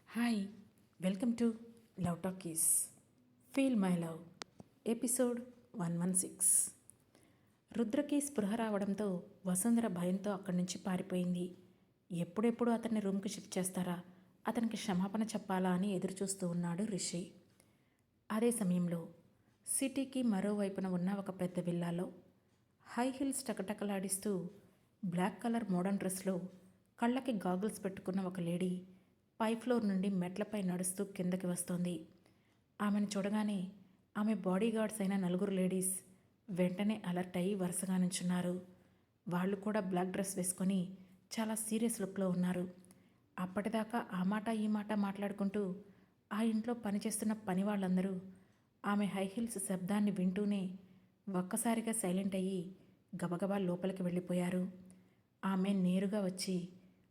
Hi, welcome to love talkies. Feel my love episode 116. రుద్రకి స్పృహ రావడంతో వసుంధర భయంతో అక్కడి నుంచి పారిపోయింది. ఎప్పుడెప్పుడు అతన్ని రూమ్కి షిఫ్ట్ చేస్తారా, అతనికి క్షమాపణ చెప్పాలా అని ఎదురుచూస్తూ ఉన్నాడు రిషి. అదే సమయంలో సిటీకి మరోవైపున ఉన్న ఒక పెద్ద విల్లాలో హై హీల్స్ టకటకలాడిస్తూ బ్లాక్ కలర్ మోడర్న్ డ్రెస్లో కళ్ళకి గాగుల్స్ పెట్టుకున్న ఒక లేడీ పై ఫ్లోర్ నుండి మెట్లపై నడుస్తూ కిందకి వస్తోంది. ఆమెను చూడగానే ఆమె బాడీ గార్డ్స్ అయిన నలుగురు లేడీస్ వెంటనే అలర్ట్ అయ్యి వరుసగా నుంచున్నారు. వాళ్ళు కూడా బ్లాక్ డ్రెస్ వేసుకొని చాలా సీరియస్ లుక్లో ఉన్నారు. అప్పటిదాకా ఆ మాట ఈ మాట మాట్లాడుకుంటూ ఆ ఇంట్లో పనిచేస్తున్న పని వాళ్ళందరూ ఆమె హై హీల్స్ శబ్దాన్ని వింటూనే ఒక్కసారిగా సైలెంట్ అయ్యి గబగబా లోపలికి వెళ్ళిపోయారు. ఆమె నేరుగా వచ్చి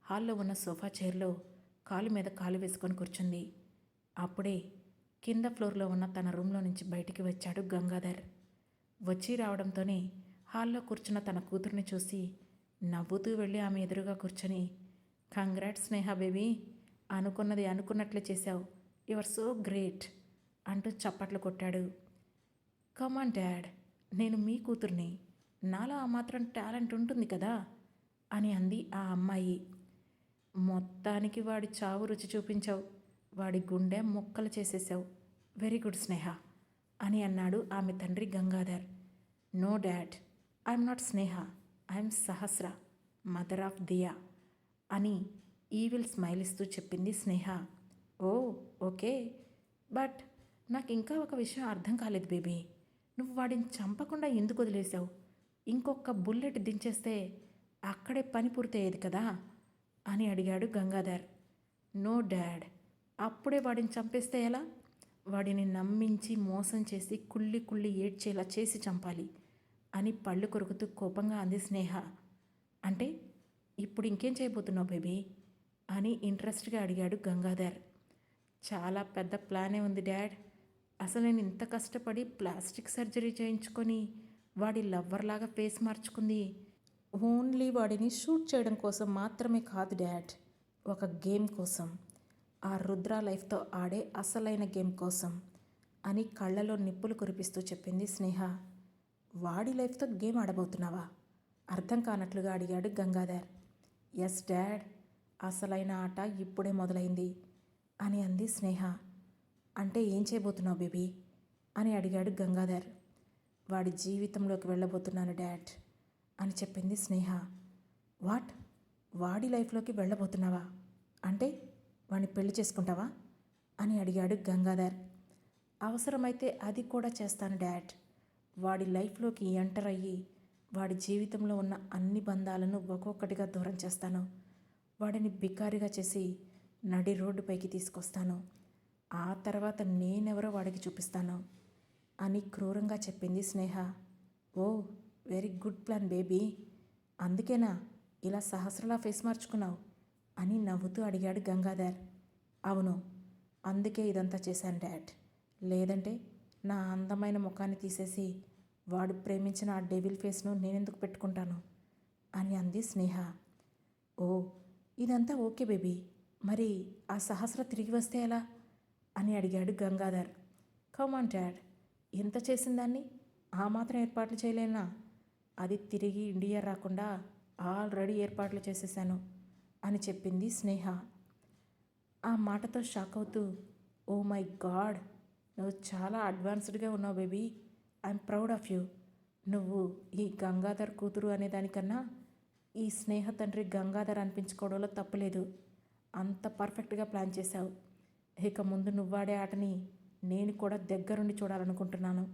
హాల్లో ఉన్న సోఫా చైర్లో కాలు మీద కాలు వేసుకొని కూర్చుంది. అప్పుడే కింద ఫ్లోర్లో ఉన్న తన రూమ్లో నుంచి బయటికి వచ్చాడు గంగాధర్. వచ్చి రావడంతోనే హాల్లో కూర్చున్న తన కూతుర్ని చూసి నవ్వుతూ వెళ్ళి ఆమె ఎదురుగా కూర్చొని, కంగ్రాట్స్ స్నేహ బేబీ, అనుకున్నది అనుకున్నట్లే చేశావు, యువర్ సో గ్రేట్ అంటూ చప్పట్లు కొట్టాడు. కమాన్ డాడ్, నేను మీ కూతుర్ని, నాలో ఆ మాత్రం టాలెంట్ ఉంటుంది కదా అని అంది ఆ అమ్మాయి. మొత్తానికి వాడి చావు రుచి చూపించావు, వాడి గుండె ముక్కలు చేసేసావు, వెరీ గుడ్ స్నేహ అని అన్నాడు ఆమె తండ్రి Gangadhar. No dad, I'm not Sneha, I'm Sahasra, mother of Diya అని ఈవిల్ స్మైల్ ఇస్తూ చెప్పింది స్నేహ. ఓ ఓకే, బట్ నాకు ఇంకా ఒక విషయం అర్థం కాలేదు బేబీ, నువ్వు వాడిని చంపకుండా ఎందుకు వదిలేసావు? ఇంకొక బుల్లెట్ దించేస్తే అక్కడే పని పూర్తయ్యేది కదా అని అడిగాడు గంగాధర్. నో డాడ్, అప్పుడే వాడిని చంపేస్తే ఎలా? వాడిని నమ్మించి మోసం చేసి కుళ్ళి కుళ్ళి ఏడ్చేలా చేసి చంపాలి అని పళ్ళు కొరుకుతూ కోపంగా అంది స్నేహ. అంటే ఇప్పుడు ఇంకేం చేయబోతున్నావు బేబీ అని ఇంట్రెస్ట్గా అడిగాడు గంగాధర్. చాలా పెద్ద ప్లానే ఉంది డాడ్. అసలు నేను ఇంత కష్టపడి ప్లాస్టిక్ సర్జరీ చేయించుకొని వాడి లవ్వర్లాగా ఫేస్ మార్చుకుంది ఓన్లీ వాడిని షూట్ చేయడం కోసం మాత్రమే కాదు డాడ్, ఒక గేమ్ కోసం, ఆ రుద్ర లైఫ్తో ఆడే అసలైన గేమ్ కోసం అని కళ్ళలో నిప్పులు కురిపిస్తూ చెప్పింది స్నేహ. వాడి లైఫ్తో గేమ్ ఆడబోతున్నావా? అర్థం కానట్లుగా అడిగాడు గంగాధర్. ఎస్ డాడ్, అసలైన ఆట ఇప్పుడే మొదలైంది అని అంది స్నేహ. అంటే ఏం చేయబోతున్నావు బేబీ అని అడిగాడు గంగాధర్. వాడి జీవితంలోకి వెళ్ళబోతున్నాను డాడ్ అని చెప్పింది స్నేహ. వాట్, వాడి లైఫ్లోకి వెళ్ళబోతున్నావా? అంటే వాడిని పెళ్లి చేసుకుంటావా అని అడిగాడు గంగాధర్. అవసరమైతే అది కూడా చేస్తాను డాడ్. వాడి లైఫ్లోకి ఎంటర్ అయ్యి వాడి జీవితంలో ఉన్న అన్ని బంధాలను ఒక్కొక్కటిగా దూరం చేస్తాను. వాడిని బికారిగా చేసి నడి రోడ్డుపైకి తీసుకొస్తాను. ఆ తర్వాత నేనెవరో వాడికి చూపిస్తాను అని క్రూరంగా చెప్పింది స్నేహ. ఓ వెరీ గుడ్ ప్లాన్ బేబీ, అందుకేనా ఇలా సహస్రలా ఫేస్ మార్చుకున్నావు అని నవ్వుతూ అడిగాడు గంగాధర్. అవును, అందుకే ఇదంతా చేశాను డాడ్. లేదంటే నా అందమైన ముఖాన్ని తీసేసి వాడు ప్రేమించిన ఆ డెవిల్ ఫేస్ను నేనెందుకు పెట్టుకుంటాను అని అంది స్నేహ. ఓ ఇదంతా ఓకే బేబీ, మరి ఆ సహస్ర తిరిగి వస్తే ఎలా అని అడిగాడు గంగాధర్. కమాన్ డాడ్, ఎంత చేసిన దాన్ని ఆ మాత్రం ఏర్పాట్లు చేయలేనా? అది తిరిగి ఇండియా రాకుండా ఆల్రెడీ ఏర్పాట్లు చేసేసాను అని చెప్పింది స్నేహ. ఆ మాటతో షాక్ అవుతూ, ఓ మై గాడ్, నువ్వు చాలా అడ్వాన్స్డ్గా ఉన్నావు baby, I'm proud of you. నువ్వు ఈ గంగాధర్ కూతురు అనే దానికన్నా ఈ స్నేహ తండ్రి గంగాధర్ అనిపించుకోవడంలో తప్పులేదు. అంత పర్ఫెక్ట్గా ప్లాన్ చేశావు. ఇక ముందు నువ్వాడే ఆటని నేను కూడా దగ్గరుండి చూడాలనుకుంటున్నాను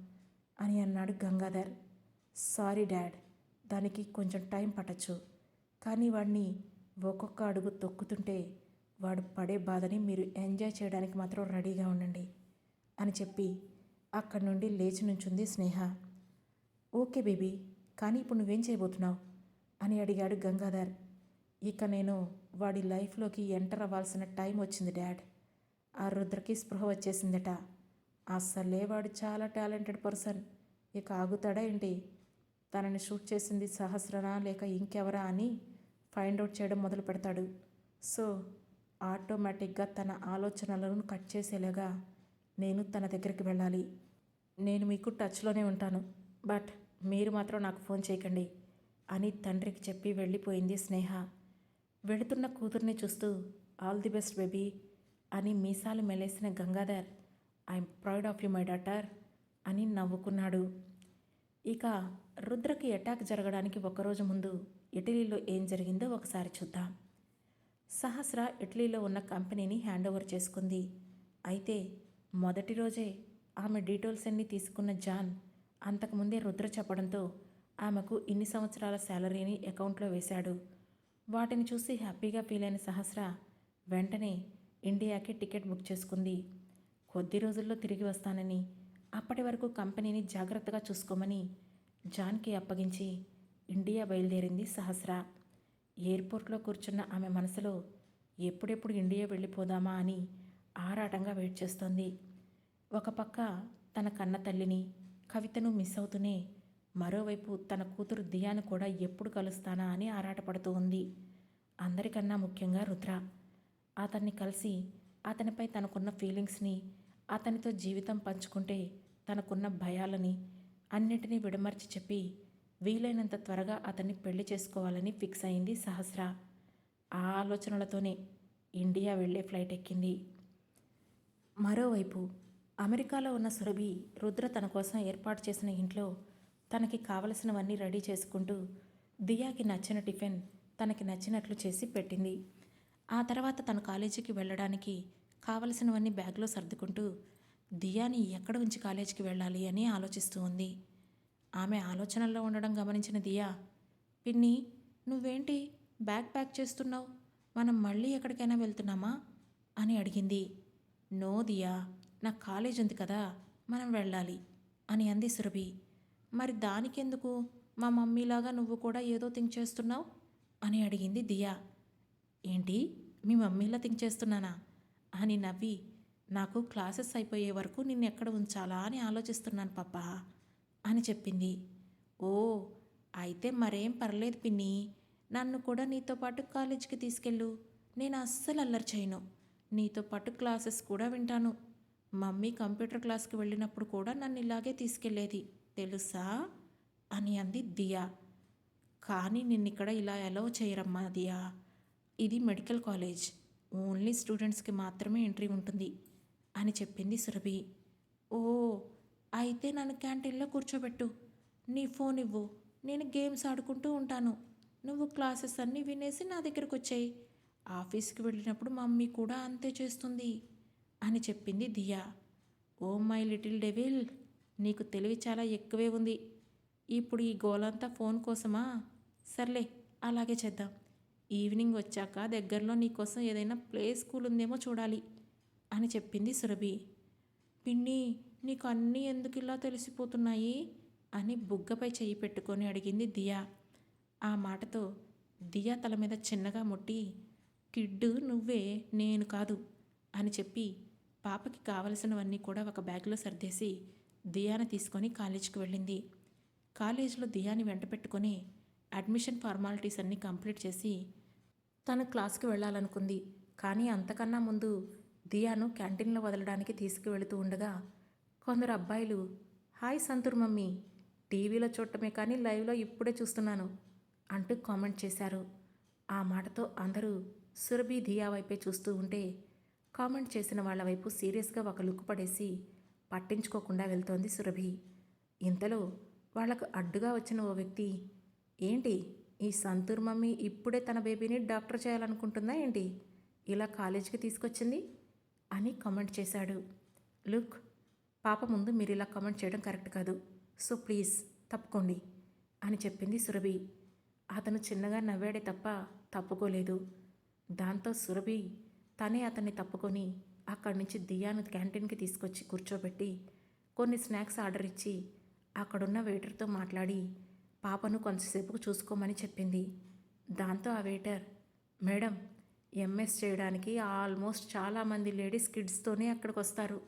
అని అన్నాడు గంగాధర్. సారీ డాడ్, దానికి కొంచెం టైం పట్టచ్చు, కానీ వాడిని ఒక్కొక్క అడుగు తొక్కుతుంటే వాడు పడే బాధని మీరు ఎంజాయ్ చేయడానికి మాత్రం రెడీగా ఉండండి అని చెప్పి అక్కడి నుండి లేచి నుంచుంది స్నేహ. ఓకే బేబీ, కానీ ఇప్పుడు నువ్వేం చేయబోతున్నావు అని అడిగాడు గంగాధర్. ఇక నేను వాడి లైఫ్లోకి ఎంటర్ అవ్వాల్సిన టైం వచ్చింది డాడ్. ఆ రుద్రకి స్పృహ వచ్చేసిందట. అసలే వాడు చాలా టాలెంటెడ్ పర్సన్, ఇక ఆగుతాడా ఏంటి? తనని షూట్ చేసింది సహస్రనా లేక ఇంకెవరా అని ఫైండ్ అవుట్ చేయడం మొదలు పెడతాడు. సో ఆటోమేటిక్గా తన ఆలోచనలను కట్ చేసేలాగా నేను తన దగ్గరికి వెళ్ళాలి. నేను మీకు టచ్లోనే ఉంటాను, బట్ మీరు మాత్రం నాకు ఫోన్ చేయకండి అని తండ్రికి చెప్పి వెళ్ళిపోయింది స్నేహ. వెళుతున్న కూతుర్ని చూస్తూ ఆల్ ది బెస్ట్ బేబీ అని మీసాలు మెలేసిన Gangadhar I'm proud of you my daughter అని నవ్వుకున్నాడు. ఇక రుద్రకి అటాక్ జరగడానికి ఒకరోజు ముందు ఇటలీలో ఏం జరిగిందో ఒకసారి చూద్దాం. సహస్ర ఇటలీలో ఉన్న కంపెనీని హ్యాండ్ ఓవర్ చేసుకుంది. అయితే మొదటి రోజే ఆమె డీటెయిల్స్ అన్నీ తీసుకున్న జాన్ అంతకుముందే రుద్ర చెప్పడంతో ఆమెకు ఇన్ని సంవత్సరాల శాలరీని అకౌంట్లో వేశాడు. వాటిని చూసి హ్యాపీగా ఫీల్ అయిన సహస్ర వెంటనే ఇండియాకి టికెట్ బుక్ చేసుకుంది. కొద్ది రోజుల్లో తిరిగి వస్తానని, అప్పటి వరకు కంపెనీని జాగ్రత్తగా చూసుకోమని జాన్కి అప్పగించి ఇండియా బయలుదేరింది సహస్ర. ఎయిర్పోర్ట్లో కూర్చున్న ఆమె మనసులో ఎప్పుడెప్పుడు ఇండియా వెళ్ళిపోదామా అని ఆరాటంగా వెయిట్ చేస్తోంది. ఒక పక్క తన కన్న తల్లిని కవితను మిస్ అవుతూనే మరోవైపు తన కూతురు దియాను కూడా ఎప్పుడు కలుస్తానా అని ఆరాటపడుతూ ఉంది. అందరికన్నా ముఖ్యంగా రుద్ర. అతన్ని కలిసి అతనిపై తనకున్న ఫీలింగ్స్ని, అతనితో జీవితం పంచుకుంటే తనకున్న భయాలని అన్నిటినీ విడమర్చి చెప్పి వీలైనంత త్వరగా అతన్ని పెళ్లి చేసుకోవాలని ఫిక్స్ అయింది సహస్ర. ఆ ఆలోచనలతోనే ఇండియా వెళ్ళే ఫ్లైట్ ఎక్కింది. మరోవైపు అమెరికాలో ఉన్న సురభి రుద్ర తన కోసం ఏర్పాటు చేసిన ఇంట్లో తనకి కావలసినవన్నీ రెడీ చేసుకుంటూ దియాకి నచ్చిన టిఫిన్ తనకి నచ్చినట్లు చేసి పెట్టింది. ఆ తర్వాత తన కాలేజీకి వెళ్ళడానికి కావలసినవన్నీ బ్యాగ్లో సర్దుకుంటూ దియాని ఎక్కడ ఉంచి కాలేజీకి వెళ్ళాలి అని ఆలోచిస్తూ ఉంది. ఆమె ఆలోచనల్లో ఉండడం గమనించిన దియా, పిన్ని నువ్వేంటి బ్యాగ్ ప్యాక్ చేస్తున్నావు, మనం మళ్ళీ ఎక్కడికైనా వెళ్తున్నామా అని అడిగింది. నో దియా, నాకు కాలేజ్ ఉంది కదా, మనం వెళ్ళాలి అని అంది సురభి. మరి దానికెందుకు మా మమ్మీలాగా నువ్వు కూడా ఏదో థింక్ చేస్తున్నావు అని అడిగింది దియా. ఏంటి మీ మమ్మీలా థింక్ చేస్తున్నానా అని నవ్వి, నాకు క్లాసెస్ అయిపోయే వరకు నిన్ను ఎక్కడ ఉంచాలా అని ఆలోచిస్తున్నాను పాపా అని చెప్పింది. ఓ అయితే మరేం పర్లేదు పిన్ని, నన్ను కూడా నీతో పాటు కాలేజీకి తీసుకెళ్ళు, నేను అస్సలు అల్లరి చేయను, నీతో పాటు క్లాసెస్ కూడా వింటాను. మమ్మీ కంప్యూటర్ క్లాస్కి వెళ్ళినప్పుడు కూడా నన్ను ఇలాగే తీసుకెళ్లేది తెలుసా అని అంది దియా. కానీ నిన్నిక్కడ ఇలా అలౌ చేయరమ్మా దియా, ఇది మెడికల్ కాలేజ్, ఓన్లీ స్టూడెంట్స్కి మాత్రమే ఎంట్రీ ఉంటుంది అని చెప్పింది సురభి. ఓ అయితే నన్ను క్యాంటీన్లో కూర్చోబెట్టు, నీ ఫోన్ ఇవ్వు, నేను గేమ్స్ ఆడుకుంటూ ఉంటాను, నువ్వు క్లాసెస్ అన్నీ వినేసి నా దగ్గరకు వచ్చాయి, ఆఫీస్కి వెళ్ళినప్పుడు మమ్మీ కూడా అంతే చేస్తుంది అని చెప్పింది దియా. ఓ మై లిటిల్ డెవిల్, నీకు తెలివి చాలా ఎక్కువే ఉంది. ఇప్పుడు ఈ గోలంతా ఫోన్ కోసమా? సర్లే అలాగే చేద్దాం. ఈవినింగ్ వచ్చాక దగ్గరలో నీకోసం ఏదైనా ప్లే స్కూల్ ఉందేమో చూడాలి అని చెప్పింది సురభి. పిన్ని నీకు అన్నీ ఎందుకు ఇలా తెలిసిపోతున్నాయి అని బుగ్గపై చెయ్యి పెట్టుకొని అడిగింది దియా. ఆ మాటతో దియా తల మీద చిన్నగా ముట్టి, కిడ్డు నువ్వే, నేను కాదు అని చెప్పి పాపకి కావలసినవన్నీ కూడా ఒక బ్యాగ్లో సర్దేసి దియాని తీసుకొని కాలేజీకి వెళ్ళింది. కాలేజీలో దియాని వెంట పెట్టుకొని అడ్మిషన్ ఫార్మాలిటీస్ అన్నీ కంప్లీట్ చేసి తను క్లాస్కి వెళ్ళాలనుకుంది. కానీ అంతకన్నా ముందు దియాను క్యాంటీన్లో వదలడానికి తీసుకువెళుతూ ఉండగా కొందరు అబ్బాయిలు, హాయ్ సంతూర్ మమ్మీ, టీవీలో చూడటమే కానీ లైవ్లో ఇప్పుడే చూస్తున్నాను అంటూ కామెంట్ చేశారు. ఆ మాటతో అందరూ సురభి దియా వైపే చూస్తూ ఉంటే కామెంట్ చేసిన వాళ్ళ వైపు సీరియస్గా ఒక లుక్ పడేసి పట్టించుకోకుండా వెళ్తోంది సురభి. ఇంతలో వాళ్లకు అడ్డుగా వచ్చిన ఓ వ్యక్తి, ఏంటి ఈ సంతూర్ మమ్మీ ఇప్పుడే తన బేబీని డాక్టర్ చేయాలనుకుంటుందా ఏంటి, ఇలా కాలేజీకి తీసుకొచ్చింది అని కామెంట్ చేశాడు. లుక్, పాప ముందు మీరు ఇలా కామెంట్ చేయడం కరెక్ట్ కాదు, సో ప్లీజ్ తప్పుకోండి అని చెప్పింది సురభి. అతను చిన్నగా నవ్వాడే తప్ప తప్పుకోలేదు. దాంతో సురభి తనే అతన్ని తప్పుకొని అక్కడి నుంచి దియాను క్యాంటీన్కి తీసుకొచ్చి కూర్చోబెట్టి కొన్ని స్నాక్స్ ఆర్డర్ ఇచ్చి అక్కడున్న వెయిటర్తో మాట్లాడి పాపను కొంతసేపుకు చూసుకోమని చెప్పింది. దాంతో ఆ వెయిటర్, మేడం ఎంఎస్ చేయడానికి ఆల్మోస్ట్ చాలామంది లేడీస్ కిడ్స్తోనే అక్కడికి వస్తారు,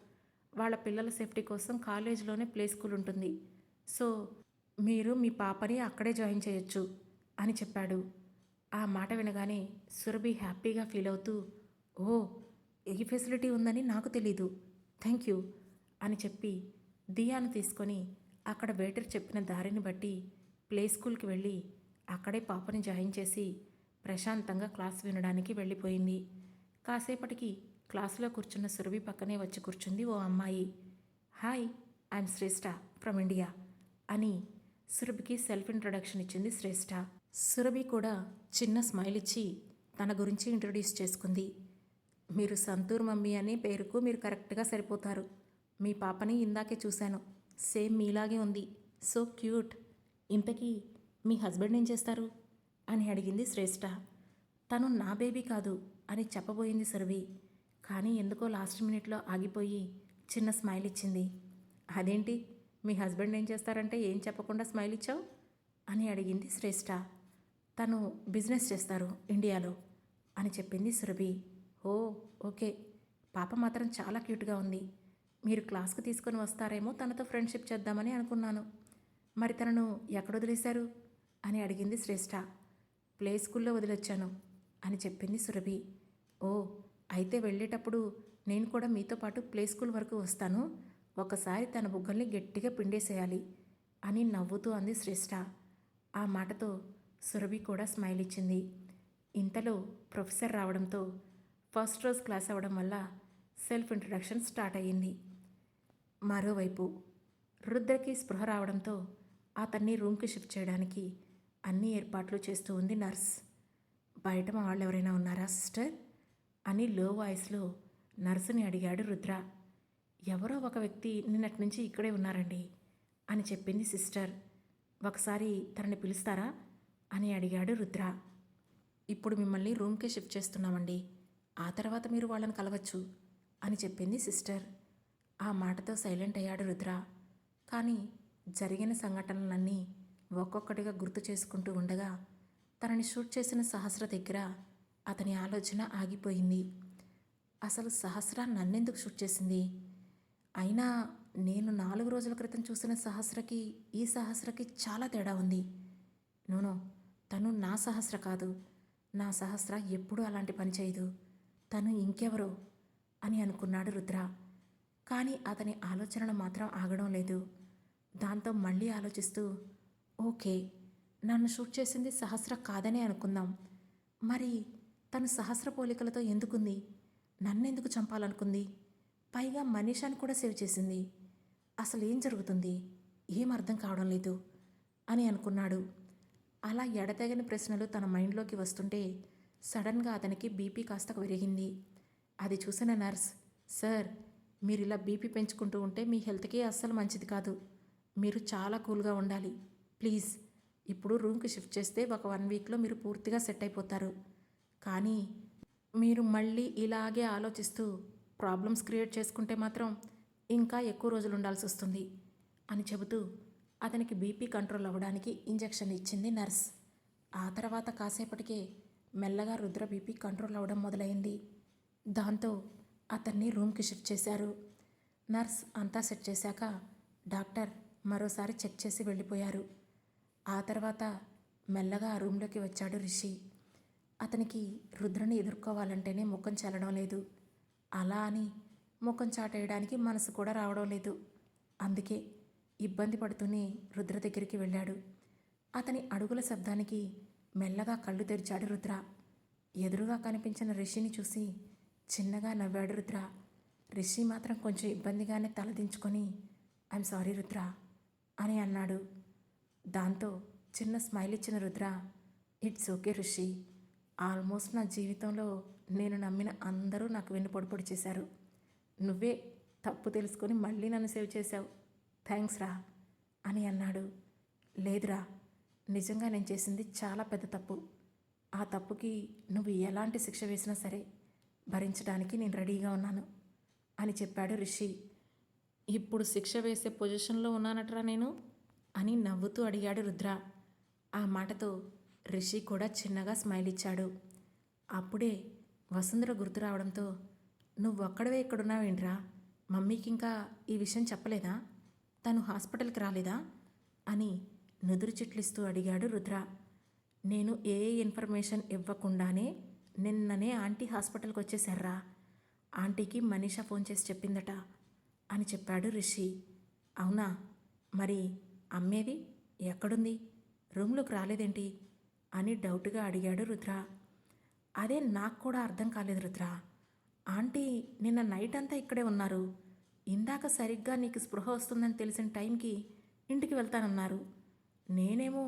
వాళ్ళ పిల్లల సేఫ్టీ కోసం కాలేజీలోనే ప్లే స్కూల్ ఉంటుంది, సో మీరు మీ పాపని అక్కడే జాయిన్ చేయొచ్చు అని చెప్పాడు. ఆ మాట వినగానే సురభి హ్యాపీగా ఫీల్ అవుతూ ఓ, ఈ ఫెసిలిటీ ఉందని నాకు తెలీదు, థ్యాంక్ యూ అని చెప్పి దియాను తీసుకొని అక్కడ వెయిటర్ చెప్పిన దారిని బట్టి ప్లే స్కూల్కి వెళ్ళి అక్కడే పాపని జాయిన్ చేసి ప్రశాంతంగా క్లాస్ వినడానికి వెళ్ళిపోయింది. కాసేపటికి క్లాసులో కూర్చున్న సురభి పక్కనే వచ్చి కూర్చుంది ఓ అమ్మాయి. Hi, I'm Shreshtha from India అని సురభికి సెల్ఫ్ ఇంట్రొడక్షన్ ఇచ్చింది శ్రేష్ఠ. సురభి కూడా చిన్న స్మైల్ ఇచ్చి తన గురించి ఇంట్రొడ్యూస్ చేసుకుంది. మీరు సంతూర్ మమ్మీ అనే పేరుకు మీరు కరెక్ట్గా సరిపోతారు. మీ పాపని ఇందాకే చూశాను, సేమ్ మీలాగే ఉంది, సో క్యూట్. ఇంతకీ మీ హస్బెండ్ ఏం చేస్తారు అని అడిగింది శ్రేష్ఠ. తను నా బేబీ కాదు అని చెప్పబోయింది సురభి. కానీ ఎందుకో లాస్ట్ మినిట్లో ఆగిపోయి చిన్న స్మైల్ ఇచ్చింది. అదేంటి, మీ హస్బెండ్ ఏం చేస్తారంటే ఏం చెప్పకుండా స్మైల్ ఇచ్చావు అని అడిగింది శ్రేష్ఠ. తను బిజినెస్ చేస్తారు ఇండియాలో అని చెప్పింది సురభి. ఓ, ఓకే. పాప మాత్రం చాలా క్యూట్గా ఉంది. మీరు క్లాస్కి తీసుకొని వస్తారేమో తనతో ఫ్రెండ్షిప్ చేద్దామని అనుకున్నాను. మరి తనను ఎక్కడ వదిలేశారు అని అడిగింది శ్రేష్ఠ. ప్లే స్కూల్లో వదిలొచ్చాను అని చెప్పింది సురభి. ఓ, అయితే వెళ్ళేటప్పుడు నేను కూడా మీతో పాటు ప్లే స్కూల్ వరకు వస్తాను, ఒకసారి తన బుగ్గల్ని గట్టిగా పిండేసేయాలి అని నవ్వుతూ అంది శ్రేష్ఠ. ఆ మాటతో సురభి కూడా స్మైల్ ఇచ్చింది. ఇంతలో ప్రొఫెసర్ రావడంతో ఫస్ట్ రోజు క్లాస్ అవ్వడం వల్ల సెల్ఫ్ ఇంట్రడక్షన్ స్టార్ట్ అయ్యింది. మరోవైపు రుద్రకి స్పృహ రావడంతో అతన్ని రూమ్కి షిఫ్ట్ చేయడానికి అన్ని ఏర్పాట్లు చేస్తూ ఉంది నర్స్. బయట మా వాళ్ళు ఎవరైనా ఉన్నారా సిస్టర్ అని లో వాయిస్లో నర్సుని అడిగాడు రుద్ర. ఎవరో ఒక వ్యక్తి నిన్నటి నుంచి ఇక్కడే ఉన్నారండి అని చెప్పింది సిస్టర్. ఒకసారి తనని పిలుస్తారా అని అడిగాడు రుద్ర. ఇప్పుడు మిమ్మల్ని రూమ్కే షిఫ్ట్ చేస్తున్నామండి, ఆ తర్వాత మీరు వాళ్ళని కలవచ్చు అని చెప్పింది సిస్టర్. ఆ మాటతో సైలెంట్ అయ్యాడు రుద్ర. కానీ జరిగిన సంఘటనలన్నీ ఒక్కొక్కటిగా గుర్తు చేసుకుంటూ ఉండగా తనని షూట్ చేసిన సహస్ర దగ్గర అతని ఆలోచన ఆగిపోయింది. అసలు సహస్ర నన్నెందుకు షూట్ చేసింది? అయినా నేను 4 రోజుల క్రితం చూసిన సహస్రకి ఈ సహస్రకి చాలా తేడా ఉంది. నోనో, తను నా సహస్ర కాదు. నా సహస్ర ఎప్పుడూ అలాంటి పని చేయదు. తను ఇంకెవరో అని అనుకున్నాడు రుద్ర. కానీ అతని ఆలోచనలు మాత్రం ఆగడం లేదు. దాంతో మళ్ళీ ఆలోచిస్తూ, ఓకే, నన్ను షూట్ చేసింది సహస్ర కాదనే అనుకుందాం. మరి తను సహస్ర పోలికలతో ఎందుకుంది? నన్నెందుకు చంపాలనుకుంది? పైగా మనీషాని కూడా సేవ్ చేసింది. అసలు ఏం జరుగుతుంది? ఏం అర్థం కావడం లేదు అని అనుకున్నాడు. అలా ఎడతెగని ప్రశ్నలు తన మైండ్లోకి వస్తుంటే సడన్గా అతనికి బీపీ కాస్త పెరిగింది. అది చూసిన నర్స్, సార్, మీరు ఇలా బీపీ పెంచుకుంటూ ఉంటే మీ హెల్త్కి అస్సలు మంచిది కాదు. మీరు చాలా కూల్గా ఉండాలి ప్లీజ్. ఇప్పుడు రూమ్కి షిఫ్ట్ చేస్తే ఒక 1 వీక్లో మీరు పూర్తిగా సెట్ అయిపోతారు. కానీ మీరు మళ్ళీ ఇలాగే ఆలోచిస్తూ ప్రాబ్లమ్స్ క్రియేట్ చేసుకుంటే మాత్రం ఇంకా ఎక్కువ రోజులు ఉండాల్సి వస్తుంది అని చెబుతూ అతనికి బీపీ కంట్రోల్ అవ్వడానికి ఇంజెక్షన్ ఇచ్చింది నర్స్. ఆ తర్వాత కాసేపటికే మెల్లగా రుద్ర బీపీ కంట్రోల్ అవ్వడం మొదలైంది. దాంతో అతన్ని రూమ్కి షిఫ్ట్ చేశారు. నర్స్ అంతా సెట్ చేశాక డాక్టర్ మరోసారి చెక్ చేసి వెళ్ళిపోయారు. ఆ తర్వాత మెల్లగా ఆ రూమ్లోకి వచ్చాడు రిషి. అతనికి రుద్రని ఎదుర్కోవాలంటేనే ముఖం చెల్లడం లేదు. అలా అని ముఖం చాటేయడానికి మనసు కూడా రావడం లేదు. అందుకే ఇబ్బంది పడుతూనే రుద్ర దగ్గరికి వెళ్ళాడు. అతని అడుగుల శబ్దానికి మెల్లగా కళ్ళు తెరిచాడు రుద్ర. ఎదురుగా కనిపించిన రిషిని చూసి చిన్నగా నవ్వాడు రుద్ర. రిషి మాత్రం కొంచెం ఇబ్బందిగానే తలదించుకొని ఐఎమ్ సారీ రుద్ర అని అన్నాడు. దాంతో చిన్న స్మైల్ ఇచ్చిన Rudra, it's okay Rishi, almost నా జీవితంలో నేను నమ్మిన అందరూ నాకు వెన్నుపోటు చేశారు. నువ్వే తప్పు తెలుసుకొని మళ్ళీ నన్ను సేవ్ చేశావు, థ్యాంక్స్ రా అని అన్నాడు. లేదురా, నిజంగా నేను చేసింది చాలా పెద్ద తప్పు. ఆ తప్పుకి నువ్వు ఎలాంటి శిక్ష వేసినా సరే భరించడానికి నేను రెడీగా ఉన్నాను అని చెప్పాడు రిషి. ఇప్పుడు శిక్ష వేసే పొజిషన్లో ఉన్నానట్రా నేను అని నవ్వుతూ అడిగాడు రుద్ర. ఆ మాటతో రిషి కూడా చిన్నగా స్మైల్ ఇచ్చాడు. అప్పుడే వసుంధర గుర్తు రావడంతో, నువ్వొక్కడవే ఇక్కడున్నావేంట్రా? మమ్మీకి ఇంకా ఈ విషయం చెప్పలేదా? తను హాస్పిటల్కి రాలేదా అని నుదురు చిట్లిస్తూ అడిగాడు రుద్ర. నేను ఏ ఇన్ఫర్మేషన్ ఇవ్వకుండానే నిన్ననే ఆంటీ హాస్పిటల్కి వచ్చేసారా. ఆంటీకి మనీషా ఫోన్ చేసి చెప్పిందట అని చెప్పాడు రిషి. అవునా, మరి అమ్మేది ఎక్కడుంది, రూమ్లోకి రాలేదేంటి అని డౌట్గా అడిగాడు రుద్ర. అదే నాకు కూడా అర్థం కాలేదు రుద్ర. ఆంటీ నిన్న నైట్ అంతా ఇక్కడే ఉన్నారు. ఇందాక సరిగ్గా నీకు స్పృహ వస్తుందని తెలిసిన టైంకి ఇంటికి వెళ్తానన్నారు. నేనేమో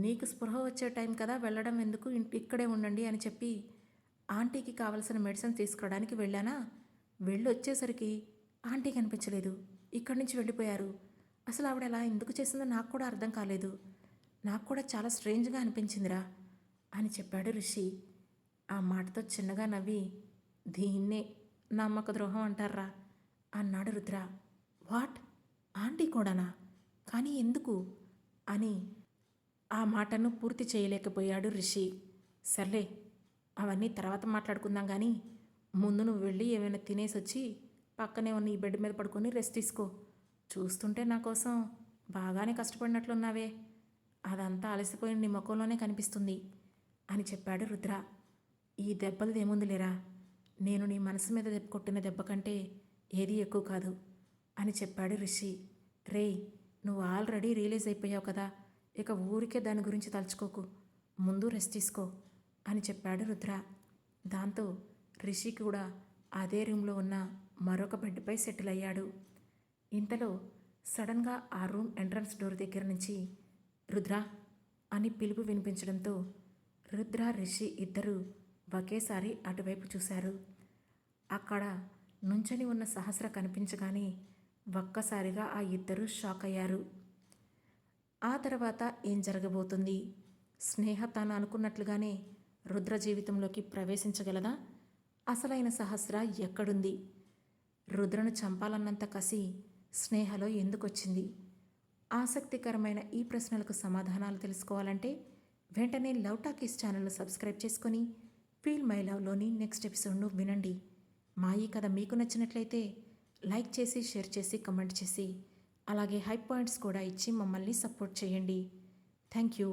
నీకు స్పృహ వచ్చే టైం కదా, వెళ్ళడం ఎందుకు, ఇక్కడే ఉండండి అని చెప్పి ఆంటీకి కావలసిన మెడిసిన్ తీసుకురావడానికి వెళ్ళానా. వెళ్ళి వచ్చేసరికి ఆంటీ కనిపించలేదు, ఇక్కడి నుంచి వెళ్ళిపోయారు. అసలు ఆవిడ ఎలా ఎందుకు చేసిందో నాకు కూడా అర్థం కాలేదు. నాకు కూడా చాలా స్ట్రేంజ్గా అనిపించిందిరా అని చెప్పాడు రిషి. ఆ మాటతో చిన్నగా నవ్వి, దీన్నే నమ్మక ద్రోహం అంటారా అన్నాడు రుద్ర. వాట్, ఆంటీ కూడానా, కానీ ఎందుకు అని ఆ మాటను పూర్తి చేయలేకపోయాడు రిషి. సర్లే, అవన్నీ తర్వాత మాట్లాడుకుందాం కానీ ముందు నువ్వు వెళ్ళి ఏమైనా తినేసి వచ్చి పక్కనే ఉన్న ఈ బెడ్ మీద పడుకొని రెస్ట్ తీసుకో. చూస్తుంటే నా కోసం బాగానే కష్టపడినట్లున్నావే, అదంతా అలసిపోయిన నీ ముఖంలోనే కనిపిస్తుంది అని చెప్పాడు రుద్ర. ఈ దెబ్బలదేముంది లేరా, నేను నీ మనసు మీద కొట్టిన దెబ్బ కంటే ఏదీ ఎక్కువ కాదు అని చెప్పాడు రిషి. రేయ్, నువ్వు ఆల్రెడీ రియలైజ్ అయిపోయావు కదా, ఇక ఊరికే దాని గురించి తలుచుకోకు, ముందు రెస్ట్ తీసుకో అని చెప్పాడు రుద్ర. దాంతో రిషి కూడా అదే రూమ్లో ఉన్న మరొక బెడ్పై సెటిల్ అయ్యాడు. ఇంతలో సడన్గా ఆ రూమ్ ఎంట్రన్స్ డోర్ దగ్గర నుంచి రుద్ర అని పిలుపు వినిపించడంతో రుద్ర రిషి ఇద్దరూ ఒకేసారి అటువైపు చూశారు. అక్కడ నుంచని ఉన్న సహస్ర కనిపించగానే ఒక్కసారిగా ఆ ఇద్దరూ షాక్ అయ్యారు. ఆ తర్వాత ఏం జరగబోతుంది? స్నేహ తాను అనుకున్నట్లుగానే రుద్ర జీవితంలోకి ప్రవేశించగలదా? అసలైన సహస్ర ఎక్కడుంది? రుద్రను చంపాలన్నంత కసి స్నేహలో ఎందుకొచ్చింది? ఆసక్తికరమైన ఈ ప్రశ్నలకు సమాధానాలు తెలుసుకోవాలంటే వెంటనే లవ్ టాకీస్ ఛానల్ను సబ్స్క్రైబ్ చేసుకొని ఫీల్ మై లవ్లోని నెక్స్ట్ ఎపిసోడ్ను వినండి. మా ఈ కథ మీకు నచ్చినట్లయితే లైక్ చేసి, షేర్ చేసి, కమెంట్ చేసి, అలాగే హై పాయింట్స్ కూడా ఇచ్చి మమ్మల్ని సపోర్ట్ చేయండి. Thank you.